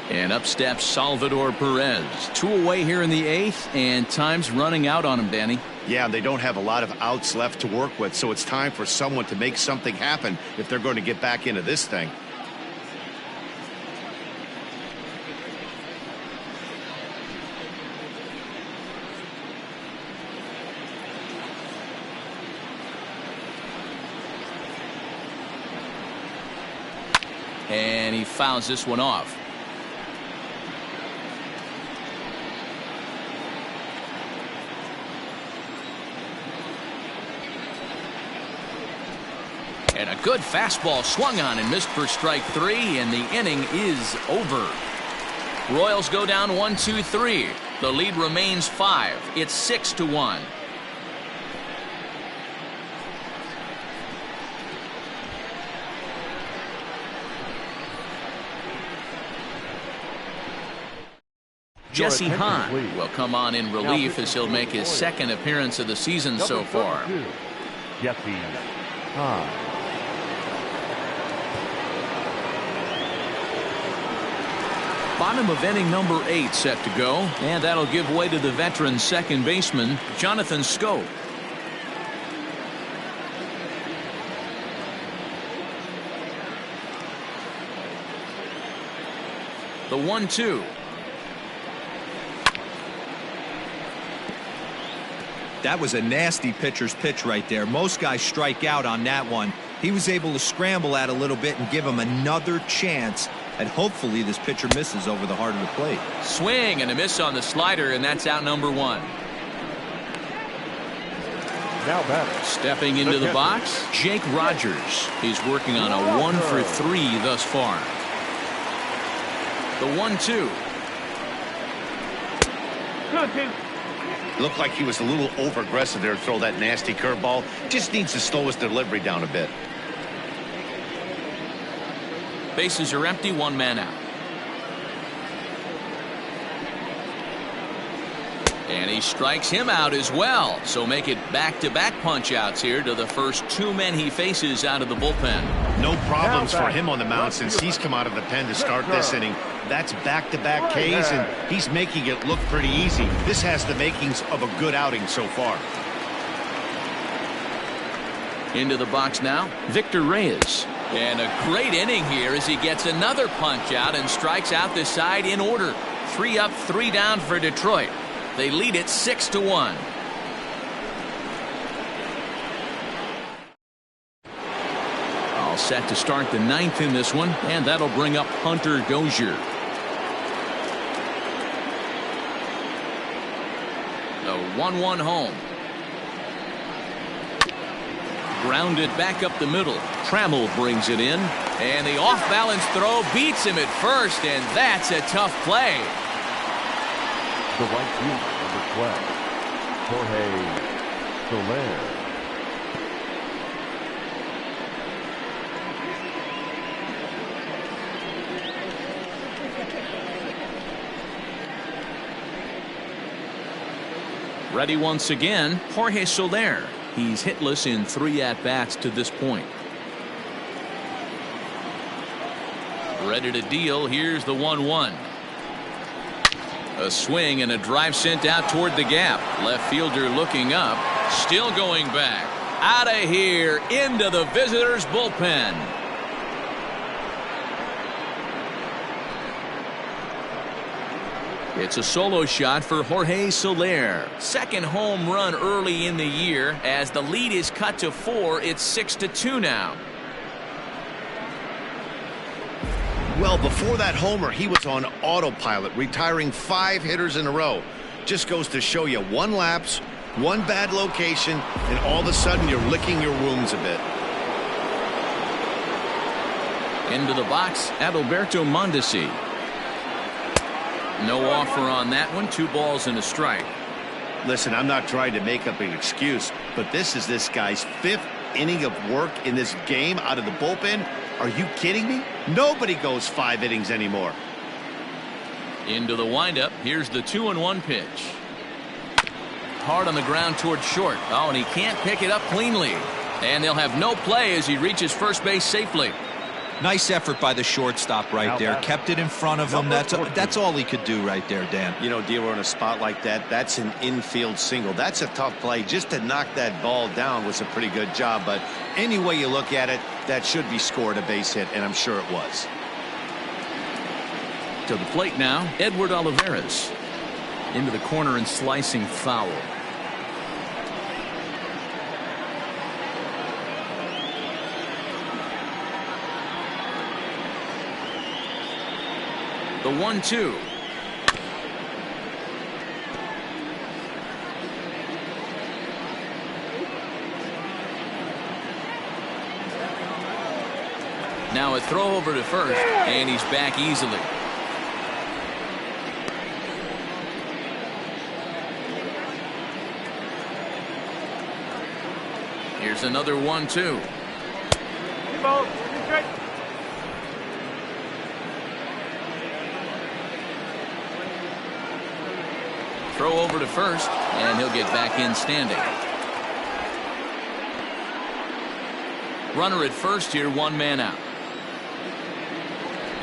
And up steps Salvador Perez. 2 away here in the 8th, and time's running out on him, Danny. Yeah, they don't have a lot of outs left to work with, so it's time for someone to make something happen if they're going to get back into this thing. And he fouls this one off. And a good fastball swung on and missed for strike 3, and the inning is over. Royals go down 1-2-3. The lead remains 5. It's 6-1. Jesse Hahn will come on in relief as he'll make his second appearance of the season so far. Jesse Hahn. Bottom of inning number 8 set to go, and that'll give way to the veteran second baseman, Jonathan Schoop. The 1-2. That was a nasty pitcher's pitch right there. Most guys strike out on that one. He was able to scramble at a little bit and give him another chance. And hopefully this pitcher misses over the heart of the plate. Swing and a miss on the slider, and that's out number 1. Now batter. Stepping into the box, Jake Rogers. He's working on a 1 for 3 thus far. The 1-2. Looked like he was a little over-aggressive there to throw that nasty curveball. Just needs to slow his delivery down a bit. Bases are empty, one man out. And he strikes him out as well. So make it back-to-back punch-outs here to the first two men he faces out of the bullpen. No problems for him on the mound since he's come out of the pen to start this inning. That's back-to-back Ks, and he's making it look pretty easy. This has the makings of a good outing so far. Into the box now, Victor Reyes. And a great inning here as he gets another punch-out and strikes out the side in order. 3 up, 3 down for Detroit. They lead it 6-1. All set to start the 9th in this one, and that'll bring up Hunter Dozier. The 1-1 home. Grounded back up the middle. Trammell brings it in, and the off-balance throw beats him at first, and that's a tough play. The right fielder, number 12, Jorge Soler. Ready once again, Jorge Soler. He's hitless in 3 at-bats to this point. Ready to deal. Here's the 1-1. A swing and a drive sent out toward the gap. Left fielder looking up. Still going back. Out of here into the visitors' bullpen. It's a solo shot for Jorge Soler. Second home run early in the year. As the lead is cut to 4, it's 6-2 now. Well, before that homer, he was on autopilot, retiring 5 hitters in a row. Just goes to show you, 1 lapse, 1 bad location, and all of a sudden you're licking your wounds a bit. Into the box, Adalberto Mondesi. No offer on that one. 2 balls and a strike. Listen, I'm not trying to make up an excuse, but this is this guy's 5th inning of work in this game out of the bullpen. Are you kidding me? Nobody goes 5 innings anymore. Into the windup. Here's the 2-1 pitch. Hard on the ground toward short. Oh, and he can't pick it up cleanly. And they'll have no play as he reaches first base safely. Nice effort by the shortstop right there. Kept it in front of him. That's all he could do right there, Dan. You know, D'Lo, in a spot like that, that's an infield single. That's a tough play. Just to knock that ball down was a pretty good job. But any way you look at it, that should be scored a base hit, and I'm sure it was. To the plate now, Edward Olivares. Into the corner and slicing foul. The 1-2. Now a throw over to first, and he's back easily. Here's another 1-2. Throw over to first, and he'll get back in standing. Runner at first here, 1 man out.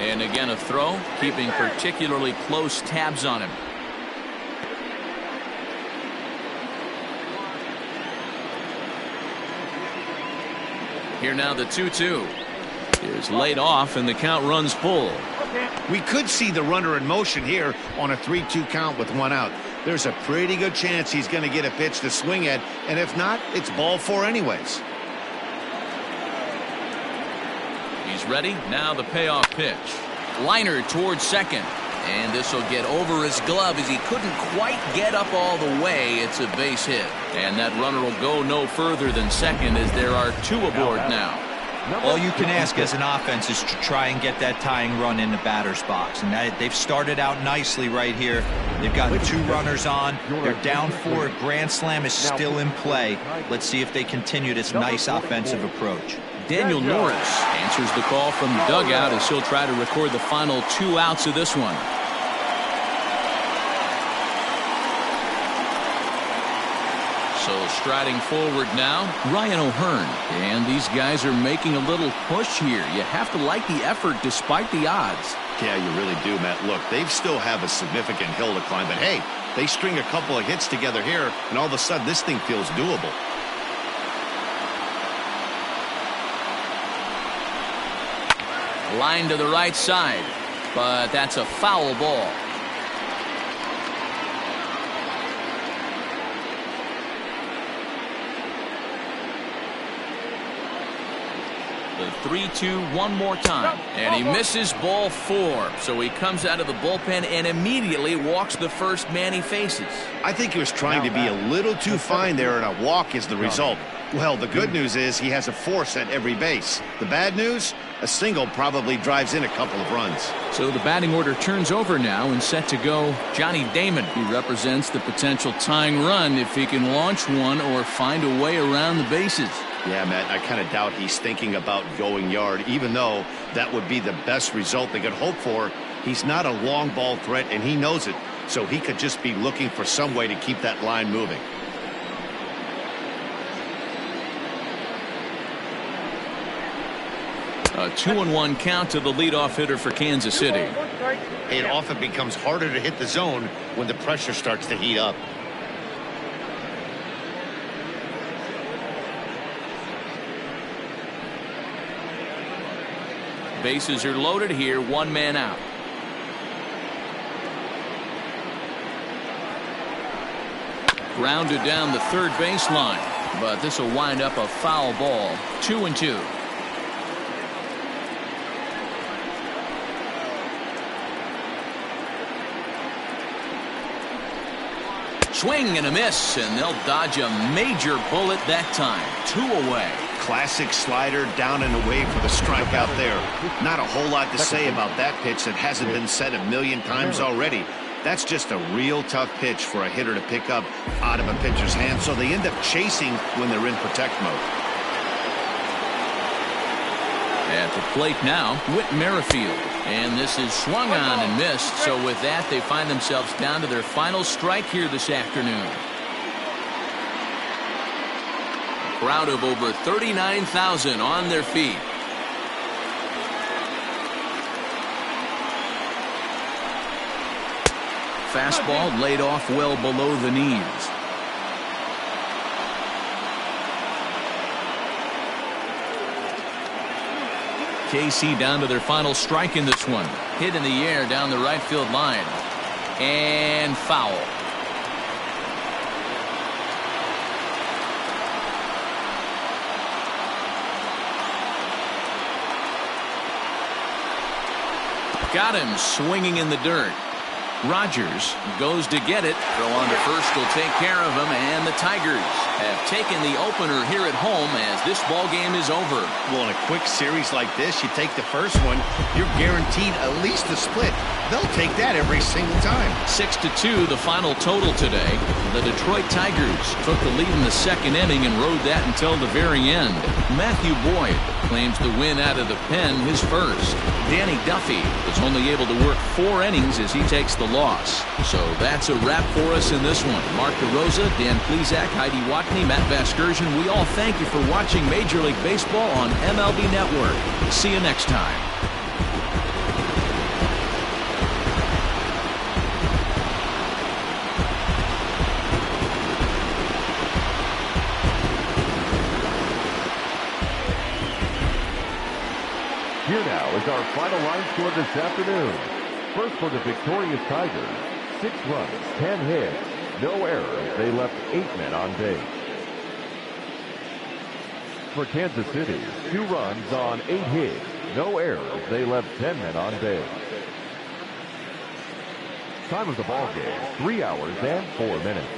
And again a throw, keeping particularly close tabs on him. Here now the 2-2 is laid off, and the count runs full. We could see the runner in motion here on a 3-2 count with 1 out. There's a pretty good chance he's going to get a pitch to swing at, and if not, it's ball 4 anyways. He's ready. Now the payoff pitch. Liner towards second. And this will get over his glove as he couldn't quite get up all the way. It's a base hit. And that runner will go no further than second as there are 2 aboard now. All you can ask as an offense is to try and get that tying run in the batter's box. And they've started out nicely right here. They've gotten 2 runners on. They're down 4. Grand slam is still in play. Let's see if they continue this nice offensive approach. Daniel Norris answers the call from the dugout as he'll try to record the final 2 outs of this one. So striding forward now, Ryan O'Hearn. And these guys are making a little push here. You have to like the effort despite the odds. Yeah, you really do, Matt. Look, they still have a significant hill to climb, but hey, they string a couple of hits together here, and all of a sudden this thing feels doable. Line to the right side, but that's a foul ball. The 3-2 one more time, and he misses ball 4. So he comes out of the bullpen and immediately walks the first man he faces. I think he was trying to be a little too fine there, and a walk is the result. Well, the good news is he has a force at every base. The bad news, a single probably drives in a couple of runs. So the batting order turns over now, and set to go Johnny Damon. He represents the potential tying run if he can launch one or find a way around the bases. Yeah, Matt, I kind of doubt he's thinking about going yard, even though that would be the best result they could hope for. He's not a long ball threat, and he knows it, so he could just be looking for some way to keep that line moving. A 2-1 count to the leadoff hitter for Kansas City. It often becomes harder to hit the zone when the pressure starts to heat up. Bases are loaded here, 1 man out. Grounded down the third baseline, but this will wind up a foul ball. 2-2. Swing and a miss, and they'll dodge a major bullet that time. 2 away. Classic slider down and away for the strikeout there. Not a whole lot to say about that pitch that hasn't been said a million times already. That's just a real tough pitch for a hitter to pick up out of a pitcher's hand, so they end up chasing when they're in protect mode. At the plate now, Whit Merrifield. And this is swung on and missed. So with that, they find themselves down to their final strike here this afternoon. A crowd of over 39,000 on their feet. Fastball laid off well below the knees. KC down to their final strike in this one. Hit in the air down the right field line. And foul. Got him swinging in the dirt. Rogers goes to get it. Throw on to first will take care of him, and the Tigers have taken the opener here at home as this ball game is over. Well, in a quick series like this, you take the first one, you're guaranteed at least a split. They'll take that every single time. 6-2 the final total today. The Detroit Tigers took the lead in the second inning and rode that until the very end. Matthew Boyd claims the win out of the pen, his first. Danny Duffy was only able to work 4 innings as he takes the loss. So that's a wrap for us in this one. Mark DeRosa, Dan Plesac, Heidi Watney, Matt Vasgersian, we all thank you for watching Major League Baseball on MLB Network. See you next time. Here now is our final line score this afternoon. First for the victorious Tigers, 6 runs, 10 hits, no errors. They left 8 men on base. For Kansas City, 2 runs on 8 hits, no errors. They left 10 men on base. Time of the ball game, 3 hours and 4 minutes.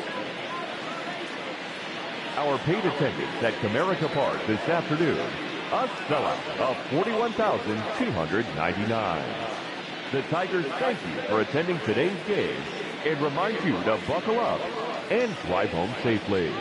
Our paid attendance at Comerica Park this afternoon, a sellout of $41,299. The Tigers thank you for attending today's game and remind you to buckle up and drive home safely.